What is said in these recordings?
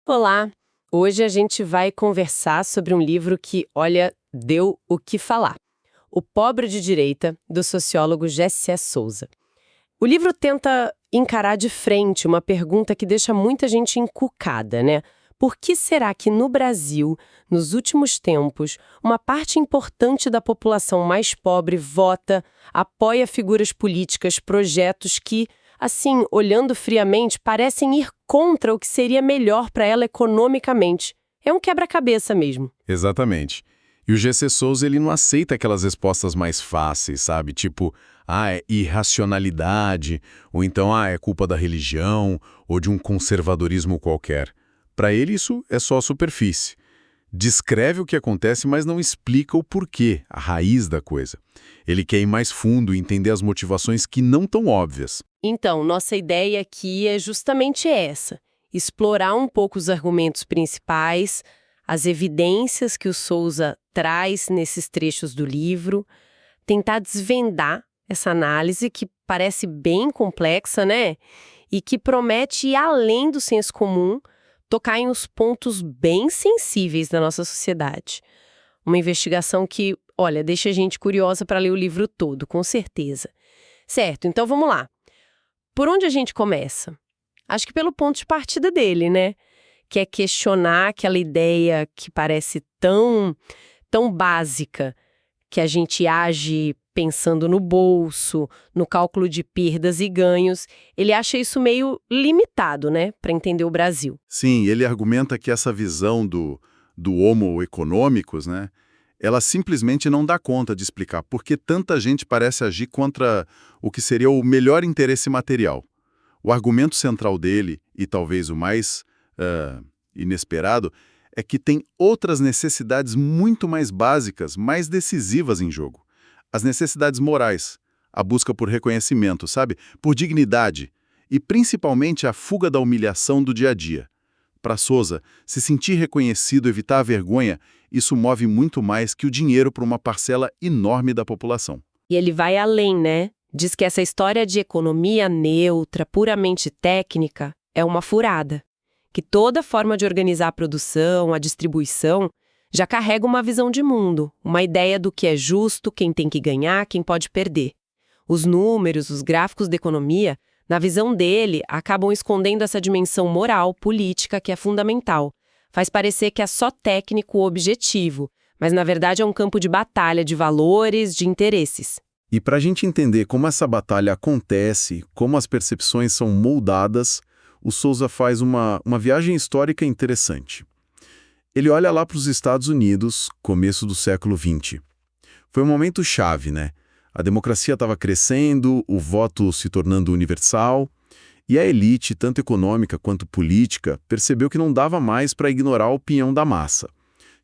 Olá! Hoje a gente vai conversar sobre um livro que, olha, deu o que falar. O Pobre de Direita, do sociólogo G.C. Souza. O livro tenta encarar de frente uma pergunta que deixa muita gente encucada, né? Por que será que no Brasil, nos últimos tempos, uma parte importante da população mais pobre vota, apoia figuras políticas, projetos que, assim, olhando friamente, parecem ir contra o que seria melhor para ela economicamente? É um quebra-cabeça mesmo. Exatamente. E o G.C. Souza, ele não aceita aquelas respostas mais fáceis, sabe? Tipo, é irracionalidade, ou então, é culpa da religião, ou de um conservadorismo qualquer. Para ele, isso é só a superfície. Descreve o que acontece, mas não explica o porquê, a raiz da coisa. Ele quer ir mais fundo e entender as motivações que não tão óbvias. Então, nossa ideia aqui é justamente essa: explorar um pouco os argumentos principais, as evidências que o Souza traz nesses trechos do livro, tentar desvendar essa análise que parece bem complexa, né? E que promete ir além do senso comum, tocar em uns pontos bem sensíveis da nossa sociedade. Uma investigação que, olha, deixa a gente curiosa para ler o livro todo, com certeza. Certo, então vamos lá. Por onde a gente começa? Acho que pelo ponto de partida dele, né? Que é questionar aquela ideia que parece tão básica, que a gente age pensando no bolso, no cálculo de perdas e ganhos. Ele acha isso meio limitado, né, para entender o Brasil. Sim, ele argumenta que essa visão do homo econômicos, né, ela simplesmente não dá conta de explicar por que tanta gente parece agir contra o que seria o melhor interesse material. O argumento central dele, e talvez o mais inesperado, é que tem outras necessidades muito mais básicas, mais decisivas em jogo. As necessidades morais, a busca por reconhecimento, sabe? Por dignidade e principalmente a fuga da humilhação do dia a dia. Para Souza, se sentir reconhecido, evitar a vergonha, isso move muito mais que o dinheiro para uma parcela enorme da população. E ele vai além, né? Diz que essa história de economia neutra, puramente técnica, é uma furada. Que toda forma de organizar a produção, a distribuição, já carrega uma visão de mundo, uma ideia do que é justo, quem tem que ganhar, quem pode perder. Os números, os gráficos da economia, na visão dele, acabam escondendo essa dimensão moral, política, que é fundamental. Faz parecer que é só técnico ou objetivo, mas na verdade é um campo de batalha de valores, de interesses. E para a gente entender como essa batalha acontece, como as percepções são moldadas, o Souza faz uma viagem histórica interessante. Ele olha lá para os Estados Unidos, começo do século XX. Foi um momento chave, né? A democracia estava crescendo, o voto se tornando universal, e a elite, tanto econômica quanto política, percebeu que não dava mais para ignorar a opinião da massa.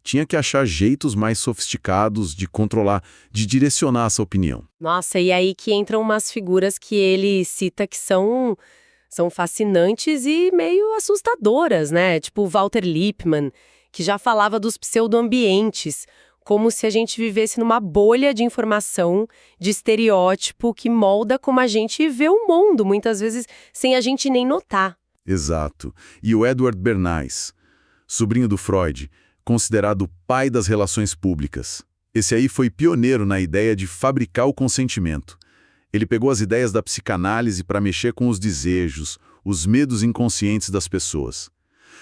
Tinha que achar jeitos mais sofisticados de controlar, de direcionar essa opinião. Nossa, e aí que entram umas figuras que ele cita que são fascinantes e meio assustadoras, né? Tipo Walter Lippmann, que já falava dos pseudoambientes, como se a gente vivesse numa bolha de informação, de estereótipo que molda como a gente vê o mundo, muitas vezes sem a gente nem notar. Exato. E o Edward Bernays, sobrinho do Freud, considerado o pai das relações públicas. Esse aí foi pioneiro na ideia de fabricar o consentimento. Ele pegou as ideias da psicanálise para mexer com os desejos, os medos inconscientes das pessoas.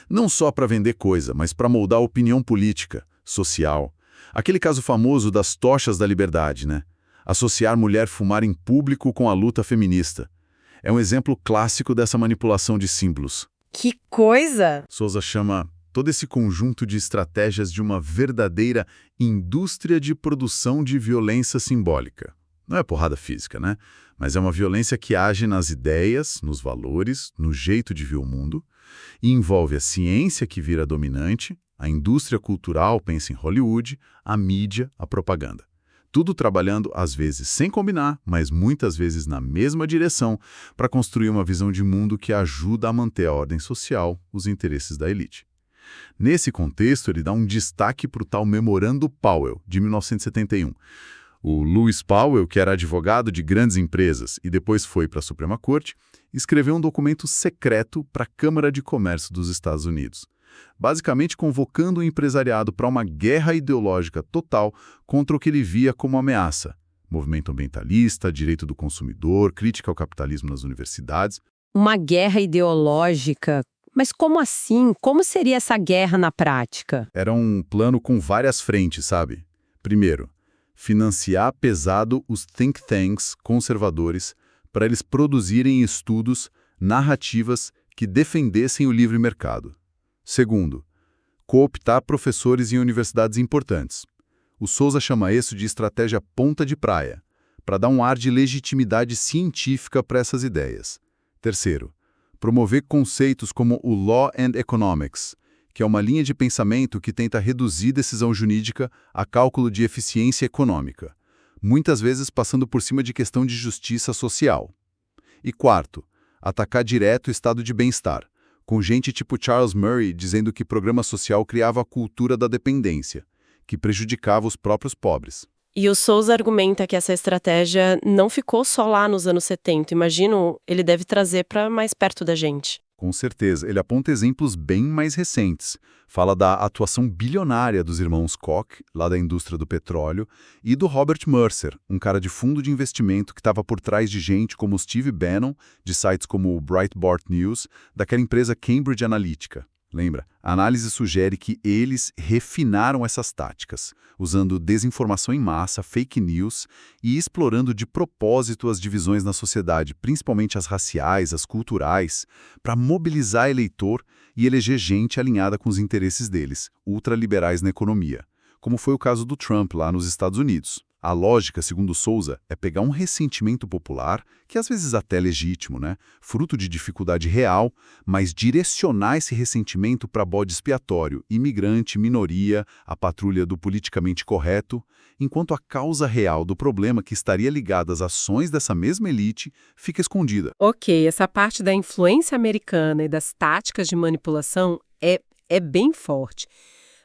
Não só para vender coisa, mas para moldar a opinião política, social. Aquele caso famoso das tochas da liberdade, né? Associar mulher fumar em público com a luta feminista. É um exemplo clássico dessa manipulação de símbolos. Que coisa! Souza chama todo esse conjunto de estratégias de uma verdadeira indústria de produção de violência simbólica. Não é porrada física, né? Mas é uma violência que age nas ideias, nos valores, no jeito de ver o mundo, e envolve a ciência que vira dominante, a indústria cultural, pensa em Hollywood, a mídia, a propaganda. Tudo trabalhando, às vezes, sem combinar, mas muitas vezes na mesma direção, para construir uma visão de mundo que ajuda a manter a ordem social, os interesses da elite. Nesse contexto, ele dá um destaque para o tal Memorando Powell, de 1971. O Lewis Powell, que era advogado de grandes empresas e depois foi para a Suprema Corte, escreveu um documento secreto para a Câmara de Comércio dos Estados Unidos. basicamente convocando o empresariado para uma guerra ideológica total contra o que ele via como ameaça. Movimento ambientalista, direito do consumidor, crítica ao capitalismo nas universidades. Uma guerra ideológica. Mas como assim? Como seria essa guerra na prática? Era um plano com várias frentes, sabe? Primeiro, financiar pesado os think tanks conservadores para eles produzirem estudos, narrativas que defendessem o livre mercado. Segundo, cooptar professores em universidades importantes. O Souza chama isso de estratégia ponta de praia, para dar um ar de legitimidade científica para essas ideias. Terceiro, promover conceitos como o Law and Economics, que é uma linha de pensamento que tenta reduzir decisão jurídica a cálculo de eficiência econômica, muitas vezes passando por cima de questão de justiça social. E quarto, atacar direto o estado de bem-estar, com gente tipo Charles Murray dizendo que programa social criava a cultura da dependência, que prejudicava os próprios pobres. E o Souza argumenta que essa estratégia não ficou só lá nos anos 70. Imagino, ele deve trazer para mais perto da gente. Com certeza, ele aponta exemplos bem mais recentes. Fala da atuação bilionária dos irmãos Koch, lá da indústria do petróleo, e do Robert Mercer, um cara de fundo de investimento que estava por trás de gente como Steve Bannon, de sites como o Breitbart News, daquela empresa Cambridge Analytica. Lembra? A análise sugere que eles refinaram essas táticas, usando desinformação em massa, fake news e explorando de propósito as divisões na sociedade, principalmente as raciais, as culturais, para mobilizar eleitor e eleger gente alinhada com os interesses deles, ultraliberais na economia, como foi o caso do Trump lá nos Estados Unidos. A lógica, segundo Souza, é pegar um ressentimento popular, que às vezes até é legítimo, né? Fruto de dificuldade real, mas direcionar esse ressentimento para bode expiatório, imigrante, minoria, a patrulha do politicamente correto, enquanto a causa real do problema que estaria ligada às ações dessa mesma elite fica escondida. Ok, essa parte da influência americana e das táticas de manipulação é bem forte.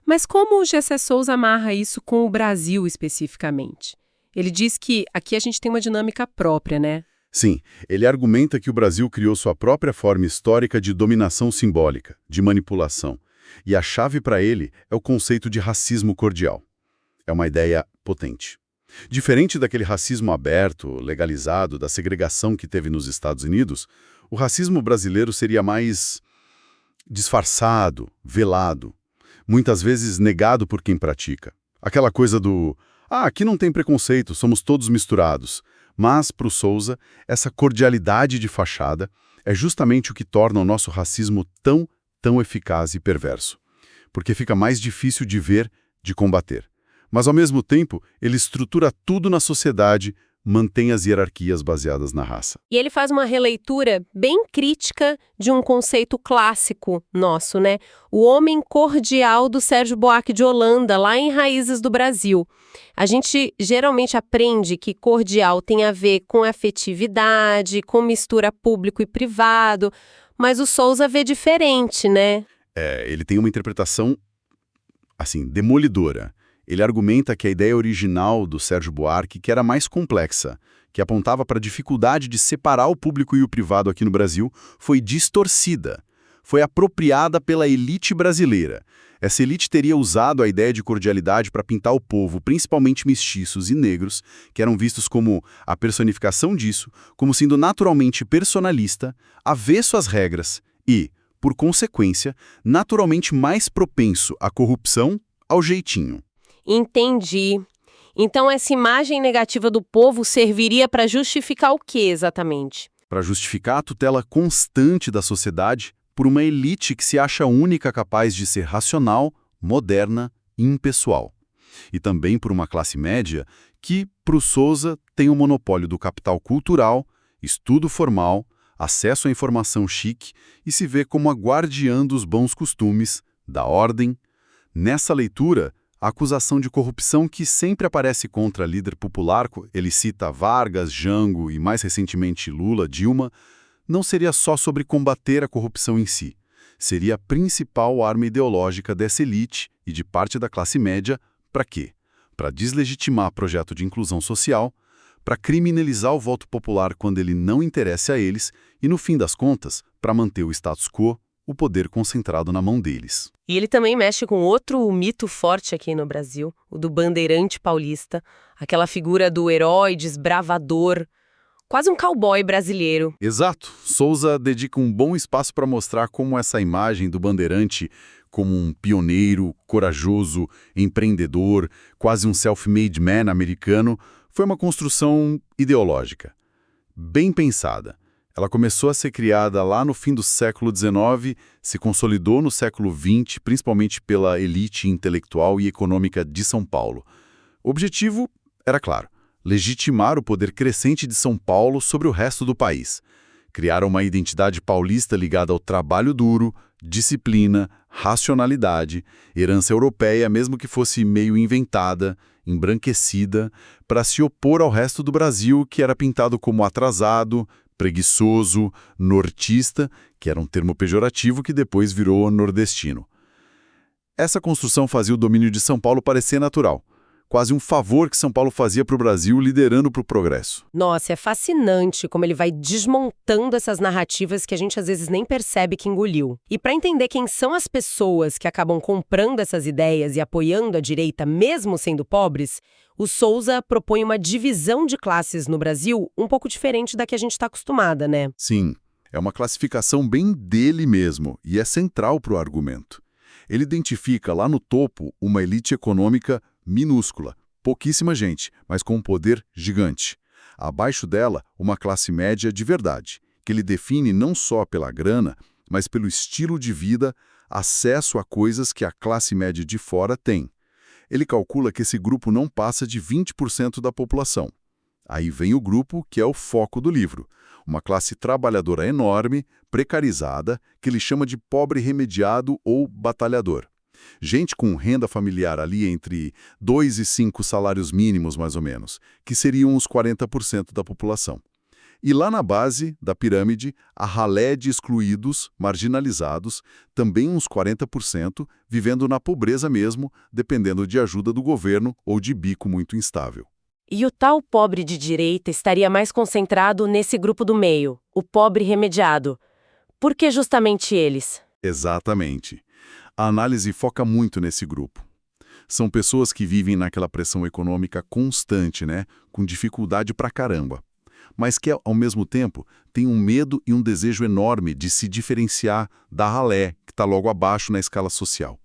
Mas como o G.C. Souza amarra isso com o Brasil especificamente? Ele diz que aqui a gente tem uma dinâmica própria, né? Sim, ele argumenta que o Brasil criou sua própria forma histórica de dominação simbólica, de manipulação. E a chave para ele é o conceito de racismo cordial. É uma ideia potente. Diferente daquele racismo aberto, legalizado, da segregação que teve nos Estados Unidos, o racismo brasileiro seria mais disfarçado, velado, muitas vezes negado por quem pratica. Aquela coisa do, aqui não tem preconceito, somos todos misturados. Mas, para o Souza, essa cordialidade de fachada é justamente o que torna o nosso racismo tão eficaz e perverso. Porque fica mais difícil de ver, de combater. Mas, ao mesmo tempo, ele estrutura tudo na sociedade, mantém as hierarquias baseadas na raça. E ele faz uma releitura bem crítica de um conceito clássico nosso, né? O homem cordial do Sérgio Buarque de Holanda, lá em Raízes do Brasil. A gente geralmente aprende que cordial tem a ver com afetividade, com mistura público e privado, mas o Souza vê diferente, né? Ele tem uma interpretação, assim, demolidora. Ele argumenta que a ideia original do Sérgio Buarque que era mais complexa, que apontava para a dificuldade de separar o público e o privado aqui no Brasil, foi distorcida. Foi apropriada pela elite brasileira. Essa elite teria usado a ideia de cordialidade para pintar o povo, principalmente mestiços e negros, que eram vistos como a personificação disso, como sendo naturalmente personalista, avesso às regras e, por consequência, naturalmente mais propenso à corrupção, ao jeitinho. Entendi. Então essa imagem negativa do povo serviria para justificar o quê exatamente? Para justificar a tutela constante da sociedade por uma elite que se acha única capaz de ser racional, moderna e impessoal. E também por uma classe média que, para o Souza, tem o monopólio do capital cultural, estudo formal, acesso à informação chique e se vê como a guardiã dos bons costumes, da ordem. Nessa leitura, a acusação de corrupção que sempre aparece contra líder popular, ele cita Vargas, Jango e mais recentemente Lula, Dilma, não seria só sobre combater a corrupção em si. Seria a principal arma ideológica dessa elite e de parte da classe média, para quê? Para deslegitimar projeto de inclusão social, para criminalizar o voto popular quando ele não interessa a eles e, no fim das contas, para manter o status quo o poder concentrado na mão deles. E ele também mexe com outro mito forte aqui no Brasil, o do bandeirante paulista, aquela figura do herói desbravador, quase um cowboy brasileiro. Exato. Souza dedica um bom espaço para mostrar como essa imagem do bandeirante como um pioneiro, corajoso, empreendedor, quase um self-made man americano, foi uma construção ideológica. Bem pensada. Ela começou a ser criada lá no fim do século XIX, se consolidou no século XX, principalmente pela elite intelectual e econômica de São Paulo. O objetivo era claro: legitimar o poder crescente de São Paulo sobre o resto do país. Criar uma identidade paulista ligada ao trabalho duro, disciplina, racionalidade, herança europeia, mesmo que fosse meio inventada, embranquecida, para se opor ao resto do Brasil, que era pintado como atrasado, preguiçoso, nortista, que era um termo pejorativo que depois virou nordestino. Essa construção fazia o domínio de São Paulo parecer natural. Quase um favor que São Paulo fazia para o Brasil, liderando para o progresso. Nossa, é fascinante como ele vai desmontando essas narrativas que a gente às vezes nem percebe que engoliu. E para entender quem são as pessoas que acabam comprando essas ideias e apoiando a direita, mesmo sendo pobres, o Souza propõe uma divisão de classes no Brasil um pouco diferente da que a gente está acostumada, né? Sim, é uma classificação bem dele mesmo e é central para o argumento. Ele identifica lá no topo uma elite econômica minúscula, pouquíssima gente, mas com um poder gigante. Abaixo dela, uma classe média de verdade, que ele define não só pela grana, mas pelo estilo de vida, acesso a coisas que a classe média de fora tem. Ele calcula que esse grupo não passa de 20% da população. Aí vem o grupo que é o foco do livro, uma classe trabalhadora enorme, precarizada, que ele chama de pobre remediado ou batalhador. Gente com renda familiar ali entre 2 e 5 salários mínimos, mais ou menos, que seriam os 40% da população. E lá na base da pirâmide, a ralé de excluídos, marginalizados, também uns 40%, vivendo na pobreza mesmo, dependendo de ajuda do governo ou de bico muito instável. E o tal pobre de direita estaria mais concentrado nesse grupo do meio, o pobre remediado. Por que justamente eles? Exatamente. A análise foca muito nesse grupo. São pessoas que vivem naquela pressão econômica constante, né? Com dificuldade pra caramba. Mas que, ao mesmo tempo, têm um medo e um desejo enorme de se diferenciar da ralé, que está logo abaixo na escala social.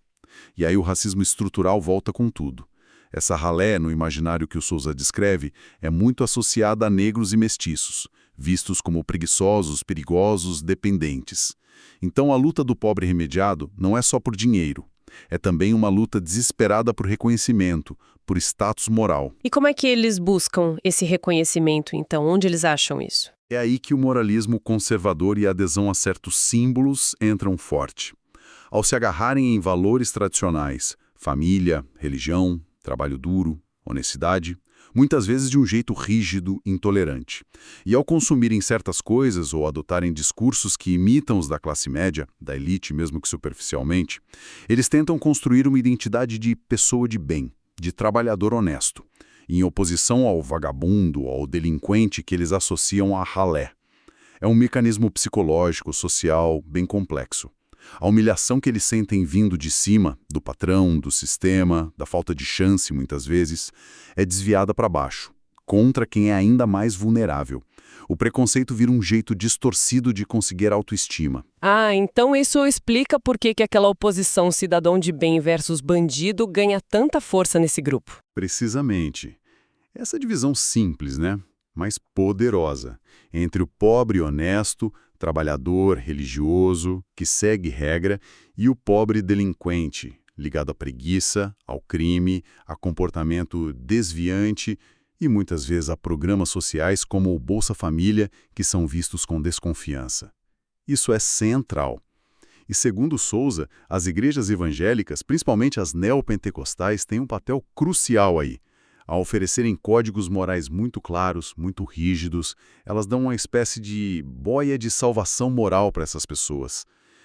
E aí o racismo estrutural volta com tudo. Essa ralé, no imaginário que o Souza descreve, é muito associada a negros e mestiços, vistos como preguiçosos, perigosos, dependentes. Então a luta do pobre remediado não é só por dinheiro. É também uma luta desesperada por reconhecimento, por status moral. E como é que eles buscam esse reconhecimento, então? Onde eles acham isso? É aí que o moralismo conservador e a adesão a certos símbolos entram forte. Ao se agarrarem em valores tradicionais, família, religião, trabalho duro, honestidade, muitas vezes de um jeito rígido, intolerante. E ao consumirem certas coisas ou adotarem discursos que imitam os da classe média, da elite mesmo que superficialmente, eles tentam construir uma identidade de pessoa de bem, de trabalhador honesto, em oposição ao vagabundo, ao delinquente que eles associam à ralé. É um mecanismo psicológico, social, bem complexo. A humilhação que eles sentem vindo de cima, do patrão, do sistema, da falta de chance, muitas vezes, é desviada para baixo, contra quem é ainda mais vulnerável. O preconceito vira um jeito distorcido de conseguir autoestima. Ah, então isso explica por que aquela oposição cidadão de bem versus bandido ganha tanta força nesse grupo. Precisamente. Essa divisão simples, né? Mas poderosa, entre o pobre honesto, trabalhador, religioso, que segue regra, e o pobre delinquente, ligado à preguiça, ao crime, a comportamento desviante e muitas vezes a programas sociais como o Bolsa Família, que são vistos com desconfiança. Isso é central. E segundo Souza, as igrejas evangélicas, principalmente as neopentecostais, têm um papel crucial aí. Ao oferecerem códigos morais muito claros, muito rígidos, elas dão uma espécie de boia de salvação moral para essas pessoas.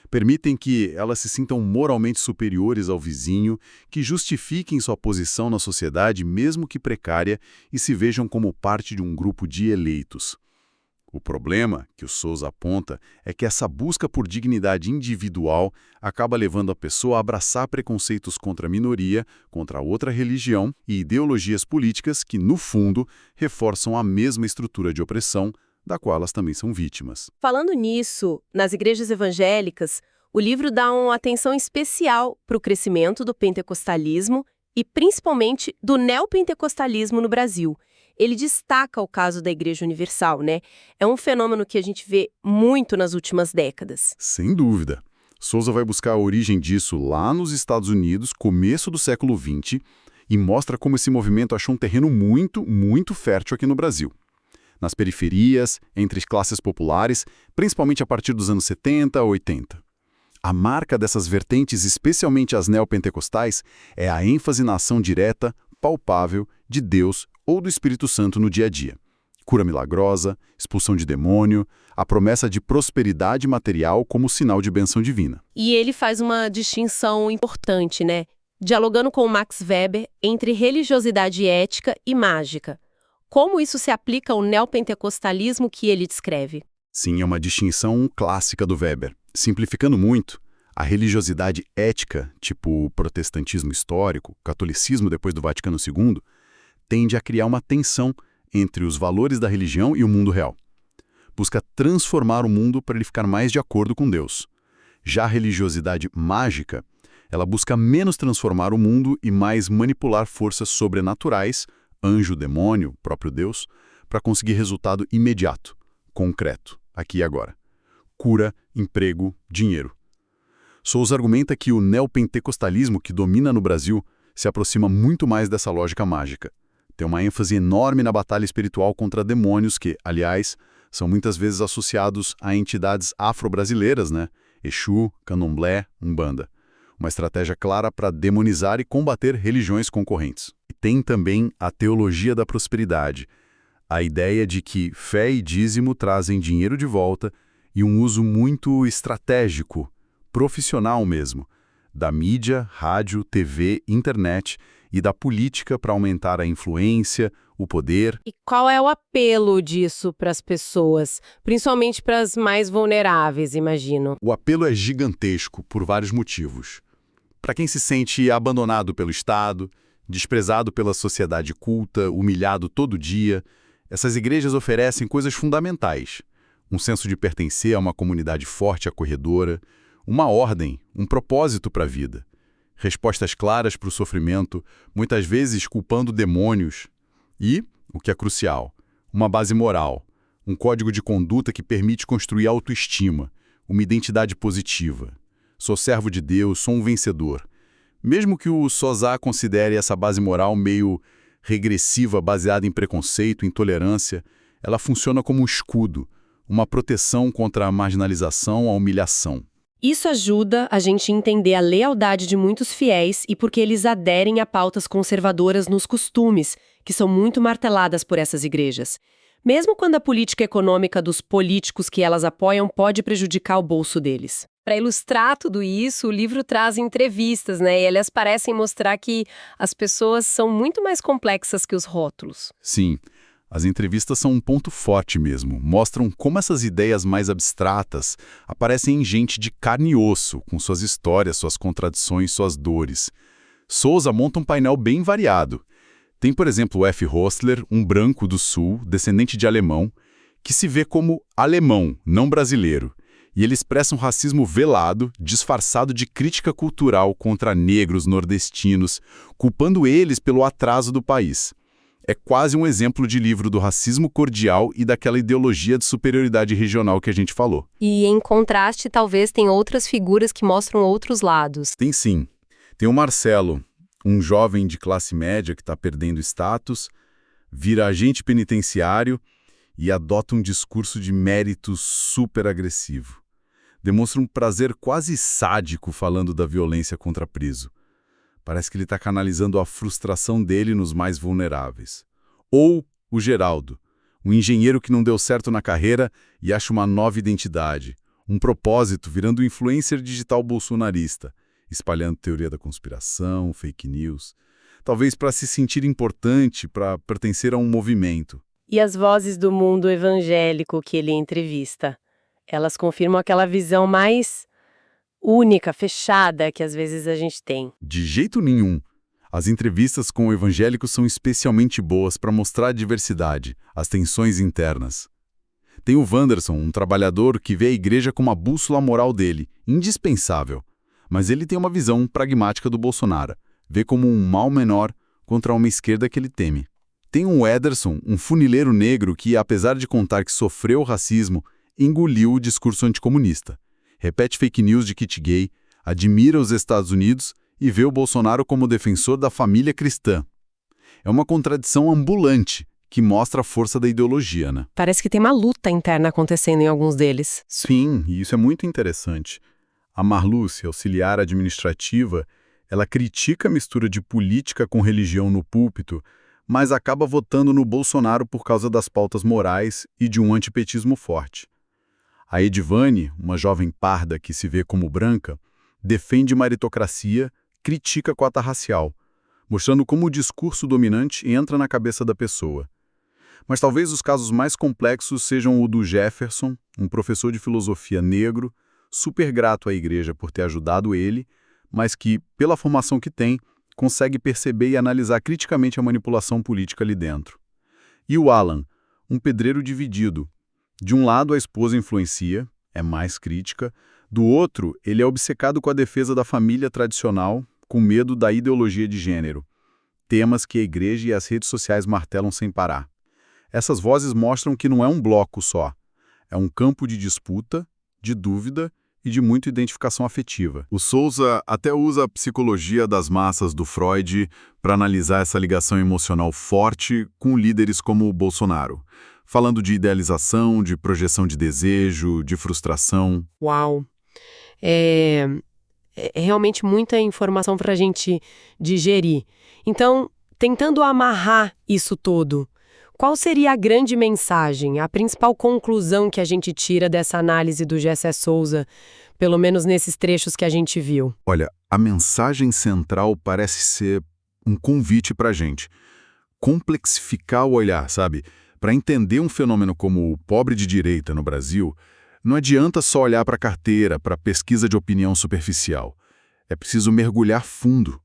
Permitem que elas se sintam moralmente superiores ao vizinho, que justifiquem sua posição na sociedade, mesmo que precária, e se vejam como parte de um grupo de eleitos. O problema que o Souza aponta é que essa busca por dignidade individual acaba levando a pessoa a abraçar preconceitos contra a minoria, contra outra religião e ideologias políticas que, no fundo, reforçam a mesma estrutura de opressão da qual elas também são vítimas. Falando nisso, nas igrejas evangélicas, o livro dá uma atenção especial para o crescimento do pentecostalismo e principalmente do neopentecostalismo no Brasil. Ele destaca o caso da Igreja Universal, né? É um fenômeno que a gente vê muito nas últimas décadas. Sem dúvida. Souza vai buscar a origem disso lá nos Estados Unidos, começo do século XX, e mostra como esse movimento achou um terreno muito, muito fértil aqui no Brasil. Nas periferias, entre as classes populares, principalmente a partir dos anos 70, 80. A marca dessas vertentes, especialmente as neopentecostais, é a ênfase na ação direta, palpável, de Deus ou do Espírito Santo no dia a dia. Cura milagrosa, expulsão de demônio, a promessa de prosperidade material como sinal de bênção divina. E ele faz uma distinção importante, né? Dialogando com Max Weber entre religiosidade ética e mágica. Como isso se aplica ao neopentecostalismo que ele descreve? Sim, é uma distinção clássica do Weber. Simplificando muito, a religiosidade ética, tipo o protestantismo histórico, catolicismo depois do Vaticano II, tende a criar uma tensão entre os valores da religião e o mundo real. Busca transformar o mundo para ele ficar mais de acordo com Deus. Já a religiosidade mágica, ela busca menos transformar o mundo e mais manipular forças sobrenaturais, anjo, demônio, próprio Deus, para conseguir resultado imediato, concreto, aqui e agora. Cura, emprego, dinheiro. Souza argumenta que o neopentecostalismo que domina no Brasil se aproxima muito mais dessa lógica mágica. Tem uma ênfase enorme na batalha espiritual contra demônios que, aliás, são muitas vezes associados a entidades afro-brasileiras, né? Exu, Candomblé, Umbanda. Uma estratégia clara para demonizar e combater religiões concorrentes. E tem também a teologia da prosperidade, a ideia de que fé e dízimo trazem dinheiro de volta e um uso muito estratégico, profissional mesmo, da mídia, rádio, TV, internet e da política para aumentar a influência, o poder. E qual é o apelo disso para as pessoas, principalmente para as mais vulneráveis, imagino? O apelo é gigantesco por vários motivos. Para quem se sente abandonado pelo Estado, desprezado pela sociedade culta, humilhado todo dia, essas igrejas oferecem coisas fundamentais. Um senso de pertencer a uma comunidade forte e acolhedora, uma ordem, um propósito para a vida. Respostas claras para o sofrimento, muitas vezes culpando demônios. E, o que é crucial, uma base moral, um código de conduta que permite construir autoestima, uma identidade positiva. Sou servo de Deus, sou um vencedor. Mesmo que o Souza considere essa base moral meio regressiva, baseada em preconceito, intolerância, ela funciona como um escudo, uma proteção contra a marginalização, a humilhação. Isso ajuda a gente a entender a lealdade de muitos fiéis e porque eles aderem a pautas conservadoras nos costumes, que são muito marteladas por essas igrejas. Mesmo quando a política econômica dos políticos que elas apoiam pode prejudicar o bolso deles. Para ilustrar tudo isso, o livro traz entrevistas, né? E elas parecem mostrar que as pessoas são muito mais complexas que os rótulos. Sim, as entrevistas são um ponto forte mesmo. Mostram como essas ideias mais abstratas aparecem em gente de carne e osso, com suas histórias, suas contradições, suas dores. Souza monta um painel bem variado. Tem, por exemplo, o F. Hostler, um branco do Sul, descendente de alemão, que se vê como alemão, não brasileiro. E ele expressa um racismo velado, disfarçado de crítica cultural contra negros nordestinos, culpando eles pelo atraso do país. É quase um exemplo de livro do racismo cordial e daquela ideologia de superioridade regional que a gente falou. E, em contraste, talvez tem outras figuras que mostram outros lados. Tem sim. Tem o Marcelo, um jovem de classe média que está perdendo status, vira agente penitenciário e adota um discurso de mérito super agressivo. Demonstra um prazer quase sádico falando da violência contra preso. Parece que ele está canalizando a frustração dele nos mais vulneráveis. Ou o Geraldo, um engenheiro que não deu certo na carreira e acha uma nova identidade, um propósito virando um influencer digital bolsonarista, espalhando teoria da conspiração, fake news, talvez para se sentir importante, para pertencer a um movimento. E as vozes do mundo evangélico que ele entrevista? Elas confirmam aquela visão mais única, fechada, que às vezes a gente tem. De jeito nenhum. As entrevistas com evangélicos são especialmente boas para mostrar a diversidade, as tensões internas. Tem o Wanderson, um trabalhador que vê a igreja como a bússola moral dele, indispensável. Mas ele tem uma visão pragmática do Bolsonaro, vê como um mal menor contra uma esquerda que ele teme. Tem o Ederson, um funileiro negro que, apesar de contar que sofreu racismo, engoliu o discurso anticomunista. Repete fake news de kit gay, admira os Estados Unidos e vê o Bolsonaro como defensor da família cristã. É uma contradição ambulante que mostra a força da ideologia, né? Parece que tem uma luta interna acontecendo em alguns deles. Sim, e isso é muito interessante. A Marluce, auxiliar administrativa, ela critica a mistura de política com religião no púlpito, mas acaba votando no Bolsonaro por causa das pautas morais e de um antipetismo forte. A Edivane, uma jovem parda que se vê como branca, defende meritocracia, critica a cota racial, mostrando como o discurso dominante entra na cabeça da pessoa. Mas talvez os casos mais complexos sejam o do Jefferson, um professor de filosofia negro, super grato à igreja por ter ajudado ele, mas que, pela formação que tem, consegue perceber e analisar criticamente a manipulação política ali dentro. E o Alan, um pedreiro dividido. De um lado, a esposa influencia, é mais crítica. Do outro, ele é obcecado com a defesa da família tradicional, com medo da ideologia de gênero. Temas que a igreja e as redes sociais martelam sem parar. Essas vozes mostram que não é um bloco só. É um campo de disputa, de dúvida e de muita identificação afetiva. O Souza até usa a psicologia das massas do Freud para analisar essa ligação emocional forte com líderes como o Bolsonaro, falando de idealização, de projeção de desejo, de frustração. Uau! É realmente muita informação para a gente digerir. Então, tentando amarrar isso tudo, qual seria a grande mensagem, a principal conclusão que a gente tira dessa análise do Gessé Souza, pelo menos nesses trechos que a gente viu? Olha, a mensagem central parece ser um convite para a gente. Complexificar o olhar, sabe? Para entender um fenômeno como o pobre de direita no Brasil, não adianta só olhar para a carteira, para a pesquisa de opinião superficial. É preciso mergulhar fundo,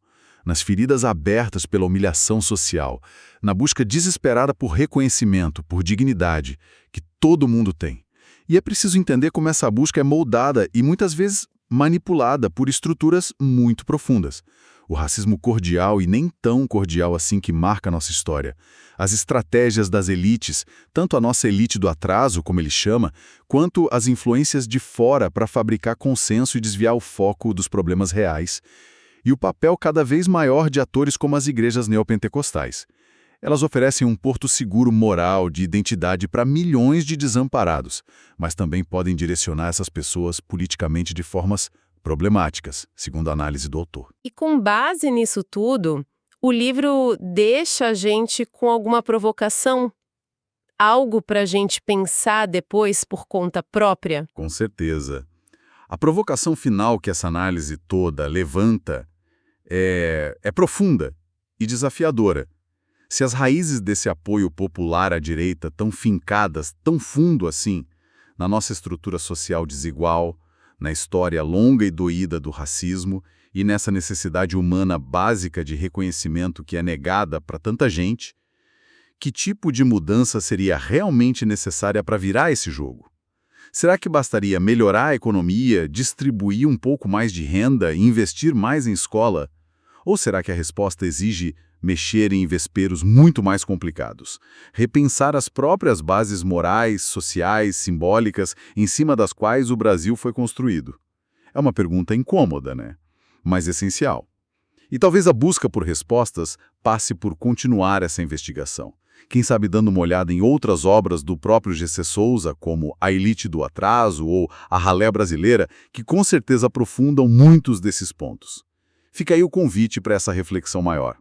nas feridas abertas pela humilhação social, na busca desesperada por reconhecimento, por dignidade, que todo mundo tem. E é preciso entender como essa busca é moldada e muitas vezes manipulada por estruturas muito profundas. O racismo cordial e nem tão cordial assim que marca a nossa história. As estratégias das elites, tanto a nossa elite do atraso, como ele chama, quanto as influências de fora para fabricar consenso e desviar o foco dos problemas reais. E o papel cada vez maior de atores como as igrejas neopentecostais. Elas oferecem um porto seguro moral de identidade para milhões de desamparados, mas também podem direcionar essas pessoas politicamente de formas problemáticas, segundo a análise do autor. E com base nisso tudo, o livro deixa a gente com alguma provocação? Algo para a gente pensar depois por conta própria? Com certeza. A provocação final que essa análise toda levanta é profunda e desafiadora. Se as raízes desse apoio popular à direita estão fincadas tão fundo assim, na nossa estrutura social desigual, na história longa e doída do racismo e nessa necessidade humana básica de reconhecimento que é negada para tanta gente, que tipo de mudança seria realmente necessária para virar esse jogo? Será que bastaria melhorar a economia, distribuir um pouco mais de renda e investir mais em escola? Ou será que a resposta exige mexer em vesperos muito mais complicados? Repensar as próprias bases morais, sociais, simbólicas, em cima das quais o Brasil foi construído? É uma pergunta incômoda, né? Mas essencial. E talvez a busca por respostas passe por continuar essa investigação. Quem sabe dando uma olhada em outras obras do próprio Gessé Souza, como A Elite do Atraso ou A Ralé Brasileira, que com certeza aprofundam muitos desses pontos. Fica aí o convite para essa reflexão maior.